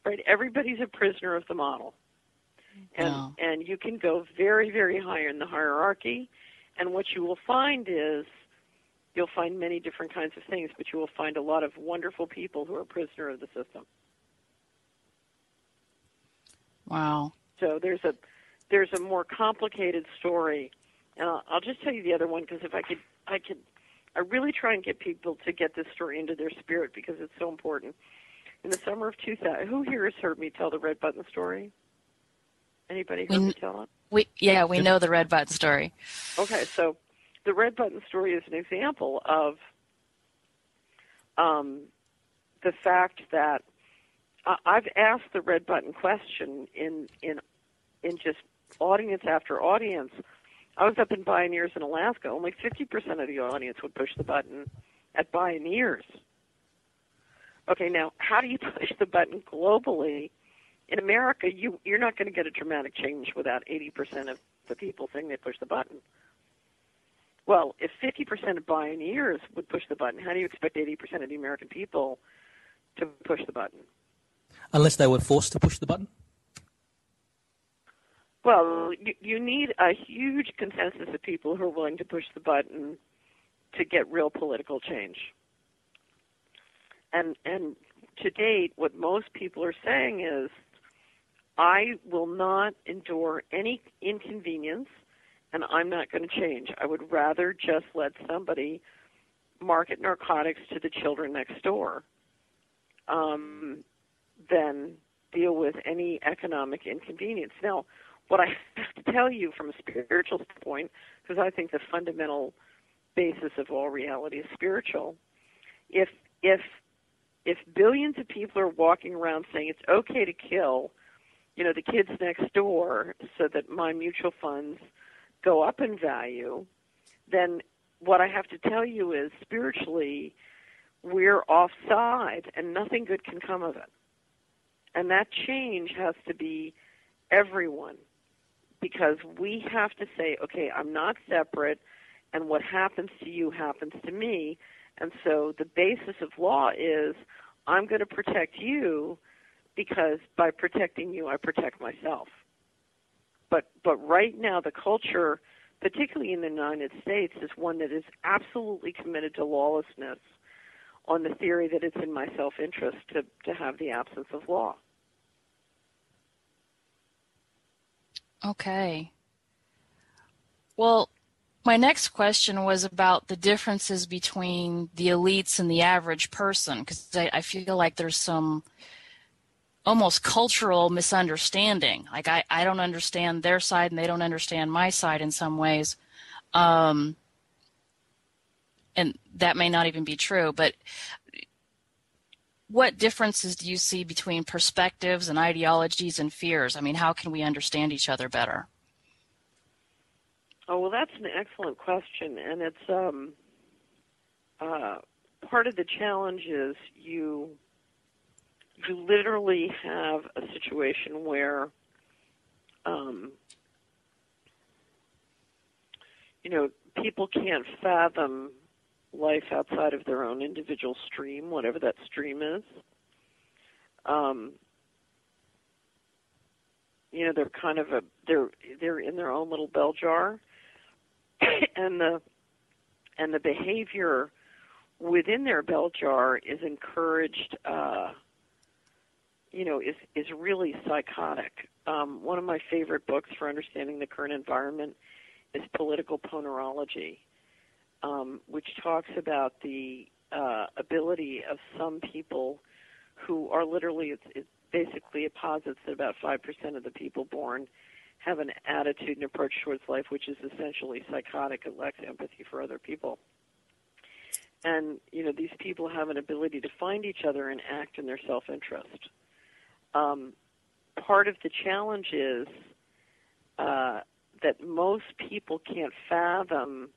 right? Everybody's a prisoner of the model. And you can go very, very high in the hierarchy, and what you will find is you'll find many different kinds of things, but you will find a lot of wonderful people who are prisoner of the system. Wow. So there's a more complicated story, and I'll just tell you the other one, because if I really try and get people to get this story into their spirit because it's so important. In the summer of 2000, who here has heard me tell the red button story? Anybody heard me tell it? We know the red button story. Okay, so the red button story is an example of the fact that I've asked the red button question in just audience after audience. I was up in Pioneers in Alaska. Only 50% of the audience would push the button at Pioneers. Okay, now, how do you push the button globally? In America, you're not going to get a dramatic change without 80% of the people saying they push the button. Well, if 50% of Pioneers would push the button, how do you expect 80% of the American people to push the button? Unless they were forced to push the button? Well, you need a huge consensus of people who are willing to push the button to get real political change. And to date, what most people are saying is, I will not endure any inconvenience, and I'm not going to change. I would rather just let somebody market narcotics to the children next door than deal with any economic inconvenience. Now, what I have to tell you from a spiritual standpoint, because I think the fundamental basis of all reality is spiritual, if billions of people are walking around saying it's okay to kill, the kids next door so that my mutual funds go up in value, then what I have to tell you is spiritually we're offside and nothing good can come of it. And that change has to be everyone, because we have to say, okay, I'm not separate, and what happens to you happens to me. And so the basis of law is I'm going to protect you, because by protecting you, I protect myself. But right now, the culture, particularly in the United States, is one that is absolutely committed to lawlessness on the theory that it's in my self-interest to have the absence of law. Okay. Well, my next question was about the differences between the elites and the average person, because I feel like there's some almost cultural misunderstanding. Like I don't understand their side and they don't understand my side in some ways. And that may not even be true, but what differences do you see between perspectives and ideologies and fears? I mean, how can we understand each other better? Oh, well, that's an excellent question, and it's part of the challenge is you literally have a situation where, people can't fathom life outside of their own individual stream, whatever that stream is. They're kind of they're in their own little bell jar, and the behavior within their bell jar is encouraged. Is really psychotic. One of my favorite books for understanding the current environment is Political Ponerology, which talks about the ability of some people who are literally, it basically it posits that about 5% of the people born have an attitude and approach towards life which is essentially psychotic and lacks empathy for other people. And, these people have an ability to find each other and act in their self-interest. Part of the challenge is that most people can't fathom,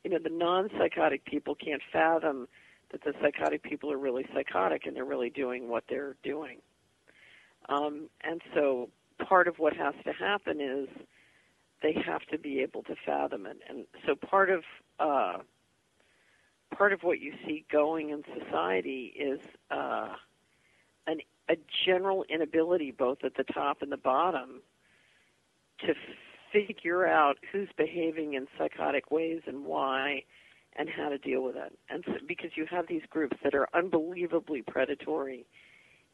the non-psychotic people can't fathom that the psychotic people are really psychotic and they're really doing what they're doing. And so part of what has to happen is they have to be able to fathom it. And so part of what you see going in society is a general inability, both at the top and the bottom, to figure out who's behaving in psychotic ways and why and how to deal with it. And so, because you have these groups that are unbelievably predatory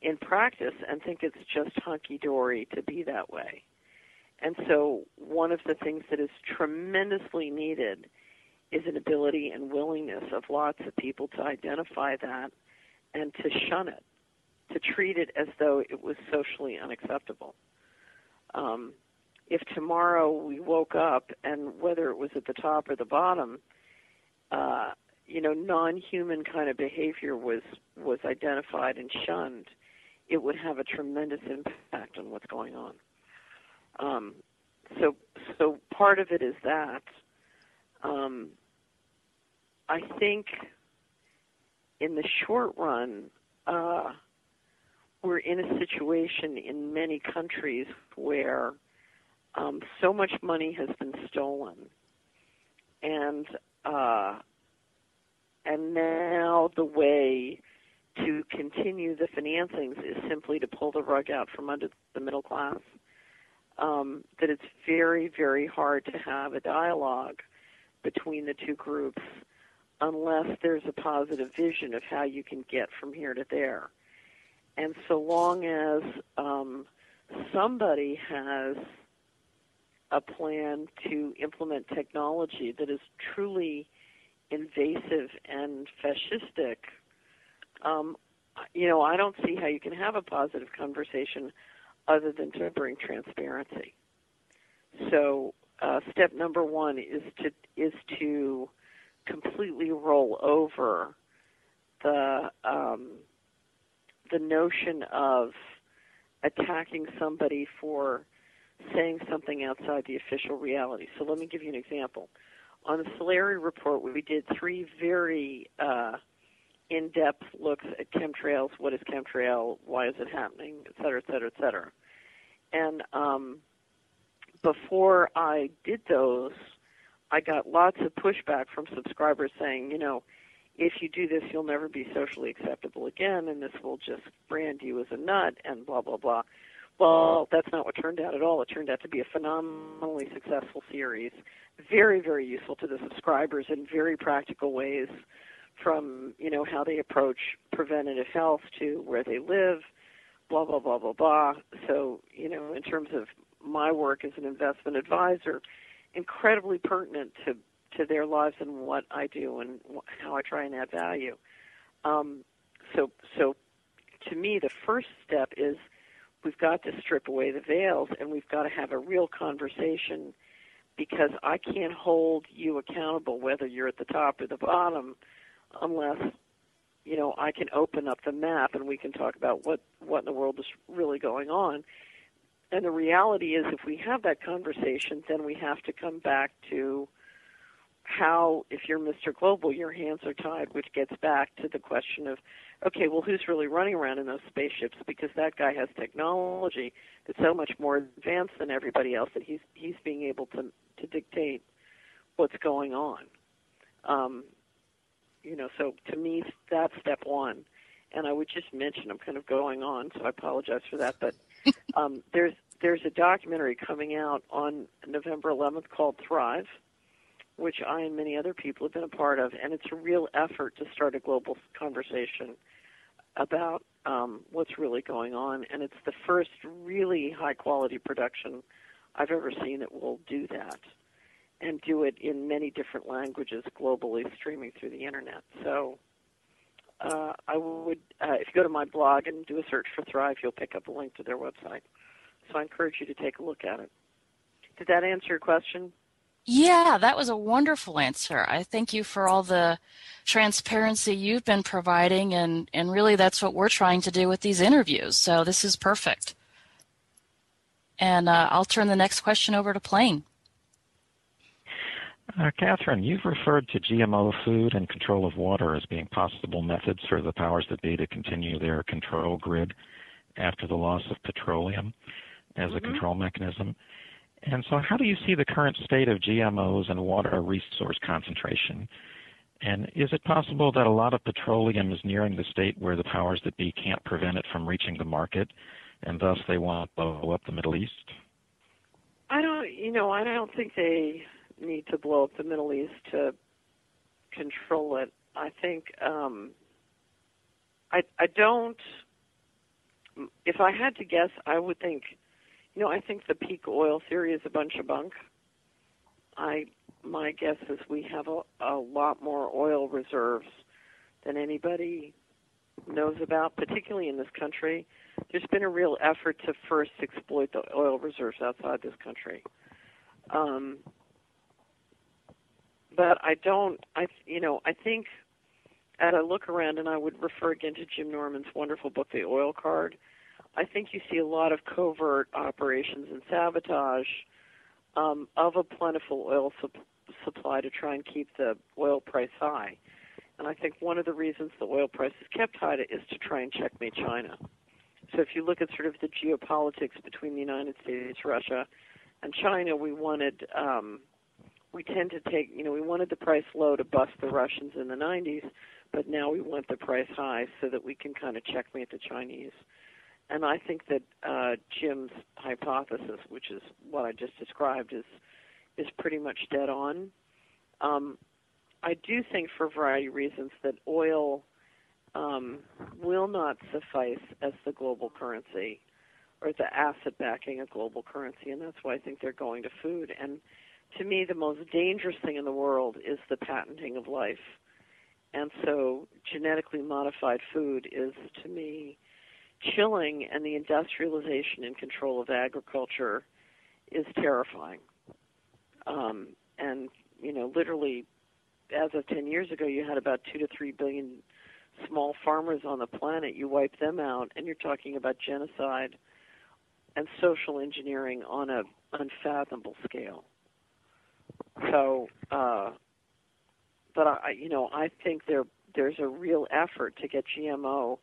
in practice and think it's just hunky-dory to be that way. And so one of the things that is tremendously needed is an ability and willingness of lots of people to identify that and to shun it, to treat it as though it was socially unacceptable. If tomorrow we woke up and whether it was at the top or the bottom, non-human kind of behavior was identified and shunned, it would have a tremendous impact on what's going on. So part of it is that. I think in the short run, we're in a situation in many countries where so much money has been stolen, and now the way to continue the financings is simply to pull the rug out from under the middle class. That it's very, very hard to have a dialogue between the two groups unless there's a positive vision of how you can get from here to there. And so long as somebody has a plan to implement technology that is truly invasive and fascistic, I don't see how you can have a positive conversation other than to bring transparency. So step number one is to completely roll over the notion of attacking somebody for saying something outside the official reality. So let me give you an example. On the Solari report, we did 3 very in-depth looks at chemtrails. What is chemtrail? Why is it happening? Et cetera, et cetera, et cetera. And before I did those, I got lots of pushback from subscribers saying, if you do this, you'll never be socially acceptable again, and this will just brand you as a nut, and blah, blah, blah. Well, that's not what turned out at all. It turned out to be a phenomenally successful series, very, very useful to the subscribers in very practical ways, from, how they approach preventative health to where they live, blah, blah, blah, blah, blah. So, in terms of my work as an investment advisor, incredibly pertinent to their lives and what I do and how I try and add value. So to me, the first step is we've got to strip away the veils and we've got to have a real conversation, because I can't hold you accountable whether you're at the top or the bottom unless, I can open up the map and we can talk about what in the world is really going on. And the reality is, if we have that conversation, then we have to come back to how, if you're Mr. Global, your hands are tied, which gets back to the question of, okay, well, who's really running around in those spaceships? Because that guy has technology that's so much more advanced than everybody else that he's being able to dictate what's going on. So to me, that's step one. And I would just mention, I'm kind of going on, so I apologize for that, but there's a documentary coming out on November 11th called Thrive, which I and many other people have been a part of, and it's a real effort to start a global conversation about what's really going on, and it's the first really high-quality production I've ever seen that will do that, and do it in many different languages globally, streaming through the Internet. So I would, if you go to my blog and do a search for Thrive, you'll pick up a link to their website. So I encourage you to take a look at it. Did that answer your question? Yeah, that was a wonderful answer. I thank you for all the transparency you've been providing, and really that's what we're trying to do with these interviews. So this is perfect. And I'll turn the next question over to Plain. Catherine, you've referred to GMO food and control of water as being possible methods for the powers that be to continue their control grid after the loss of petroleum as a control mechanism. And so how do you see the current state of GMOs and water resource concentration? And is it possible that a lot of petroleum is nearing the state where the powers that be can't prevent it from reaching the market, and thus they want to blow up the Middle East? I don't think they need to blow up the Middle East to control it. I think, I don't, if I had to guess, I would think, I think the peak oil theory is a bunch of bunk. My guess is we have a lot more oil reserves than anybody knows about, particularly in this country. There's been a real effort to first exploit the oil reserves outside this country. But I think as I look around, and I would refer again to Jim Norman's wonderful book, The Oil Card, I think you see a lot of covert operations and sabotage of a plentiful oil supply to try and keep the oil price high. And I think one of the reasons the oil price is kept high is to try and checkmate China. So if you look at sort of the geopolitics between the United States, Russia, and China, we wanted we wanted the price low to bust the Russians in the 90s, but now we want the price high so that we can kind of checkmate the Chinese. And I think that Jim's hypothesis, which is what I just described, is pretty much dead on. I do think, for a variety of reasons, that oil will not suffice as the global currency or the asset backing a global currency, and that's why I think they're going to food. And to me, the most dangerous thing in the world is the patenting of life. And so genetically modified food is, to me, chilling, and the industrialization and control of agriculture is terrifying. And, literally, as of 10 years ago, you had about 2 to 3 billion small farmers on the planet. You wipe them out, and you're talking about genocide and social engineering on an unfathomable scale. So, but I think there's a real effort to get GMO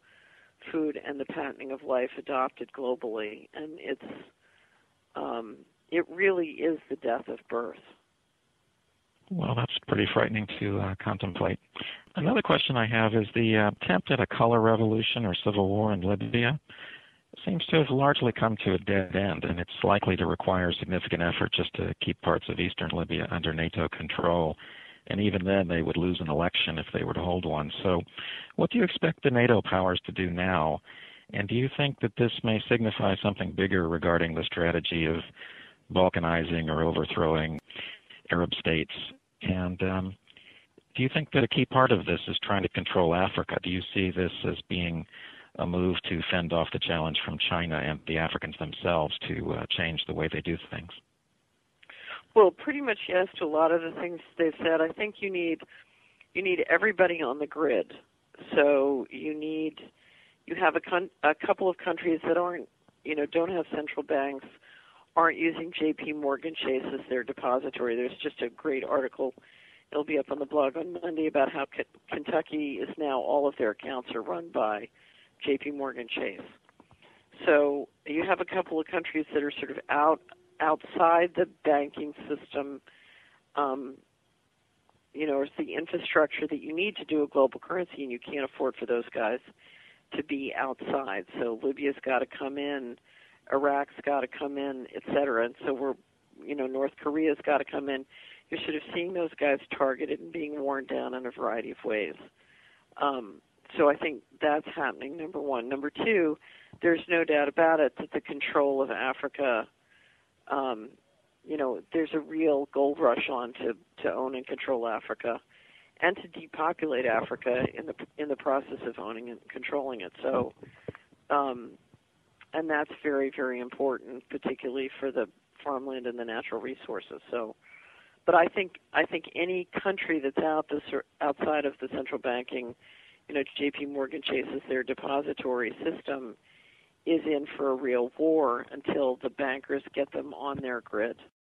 food and the patenting of life adopted globally, and it really is the death of birth. Well, that's pretty frightening to contemplate. Another question I have is the attempt at a color revolution or civil war in Libya seems to have largely come to a dead end, and it's likely to require significant effort just to keep parts of eastern Libya under NATO control. And even then, they would lose an election if they were to hold one. So what do you expect the NATO powers to do now? And do you think that this may signify something bigger regarding the strategy of balkanizing or overthrowing Arab states? And do you think that a key part of this is trying to control Africa? Do you see this as being a move to fend off the challenge from China and the Africans themselves to change the way they do things? Well, pretty much yes to a lot of the things they've said. I think you need everybody on the grid. So you have a couple of countries that don't have central banks, aren't using J.P. Morgan Chase as their depository. There's just a great article. It'll be up on the blog on Monday about how Kentucky is now, all of their accounts are run by J.P. Morgan Chase. So you have a couple of countries that are sort of outside the banking system, or the infrastructure that you need to do a global currency, and you can't afford for those guys to be outside. So Libya's got to come in, Iraq's got to come in, et cetera. And so North Korea's got to come in. You're sort of seeing those guys targeted and being worn down in a variety of ways. So I think that's happening, number one. Number two, there's no doubt about it that the control of Africa, there's a real gold rush on to own and control Africa and to depopulate Africa in the process of owning and controlling it. So, and that's very, very important, particularly for the farmland and the natural resources. So, but I think any country that's outside of the central banking, J.P. Morgan Chase is their depository system, is in for a real war until the bankers get them on their grid.